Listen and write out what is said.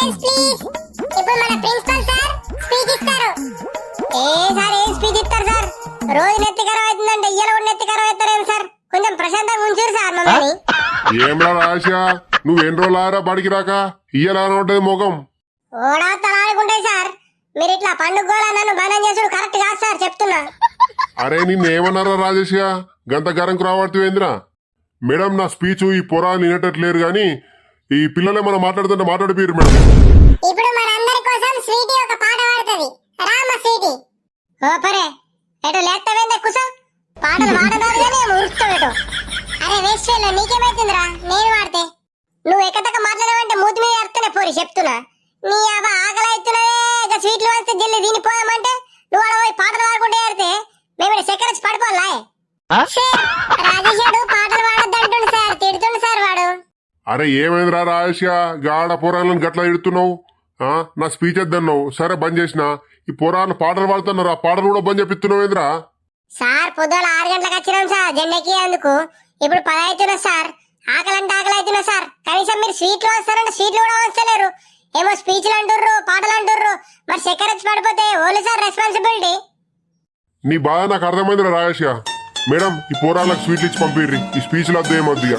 Silence please. ఇప్పుడు మన principal sir speech ఇస్తారు. ఏం స్పీచ్ ఇస్తారు సార్? రోజు నెత్తికరం అవుతుందంటే ఇయ్యాల కూడా నెత్తికరం అవుతారేం సార్? కొంచెం ప్రశాంతంగా ఉంచారు సార్ మమ్మల్ని. ఏమ్రా రాశా, నువ్వు ఎన్ని రోజులారా బడికి రాక ఇయ్యాల ఉంటది మొగం? ఓడా తలాడుకుంటాయి సార్. మీరు ఇట్లా పండుగ నన్ను బలం చేసుడు కరెక్ట్ కాదు సార్ చెప్తున్నా. అరే నిన్నేమన్నారా రాజేష్ గా గంత గరంకు రావడుతువేంద్రా? మేడం నా స్పీచ్ ఈ పొరాలు వినేటట్లేరు గాని ఈ పిల్లలే మనం మాట్లాడుతుంటే మాట్లాడిపోయారు మేడం. ఇప్పుడు మనందరి కోసం స్వీటీ ఒక పాట పాడుతుంది. రామ స్వీటీ. ఓ పరే ఎటు లేస్తావేందే కుస? పాటలు పాడదారు కానీ ఉరుకుతావేటో. అరే వేస్ట్ ఫెలో నీకేమైతుందిరా నేను పాడితే? నువ్వు ఎక్కతక్క మాట్లాడమంటే మూతి మీద అర్థనే పోరి చెప్తున్నా. నీ అవ ఆకలి అవుతున్నదే ఇక స్వీట్లు వస్తే జల్లి దీనిపోదామంటే నువ్వు అలా పోయి పాటలు పాడుకుంటే ఏడితే మేము చక్కెర వచ్చి పడిపోలే. రాజేషుడు పాటలు పాడొద్దంటుండు సార్, తిడుతుండు సార్ వాడు. అరే ఏమైందిరా రాజేష్ గా గాడ పొరాలను గట్లా ఇడుతున్నావు? నా స్పీచ్ వద్దన్నావు, సరే బంద్ చేసిన. ఈ పొరాలు పాటలు పాడుతున్నారు, ఆ పాటలు కూడా బంద్ చేపిస్తున్నావు ఏంద్రా? సార్ పొద్దున 6 గంటలకు వచ్చినాం సార్ జెండకి అందుకు. ఇప్పుడు 10 అవుతున్నా సార్. ఆకలి అవుతున్నా సార్. కనీసం మీరు స్వీట్లు వస్తారంటే స్వీట్లు కూడా వస్తలేరు. ఏమో స్పీచ్లు అంటుర్రు, పాటలు అంటుర్రు. మరి చక్కెర వచ్చి పడిపోతే ఓన్లీ సార్ రెస్పాన్సిబిలిటీ. నీ బాధ నాకు అర్థమైందిరా రాజేష్ గా. మేడం ఈ పోరాళ్ళకి స్వీట్లు ఇచ్చి పంపిర్రి, ఈ స్పీచ్లు వద్దు ఏమొద్దు ఇక.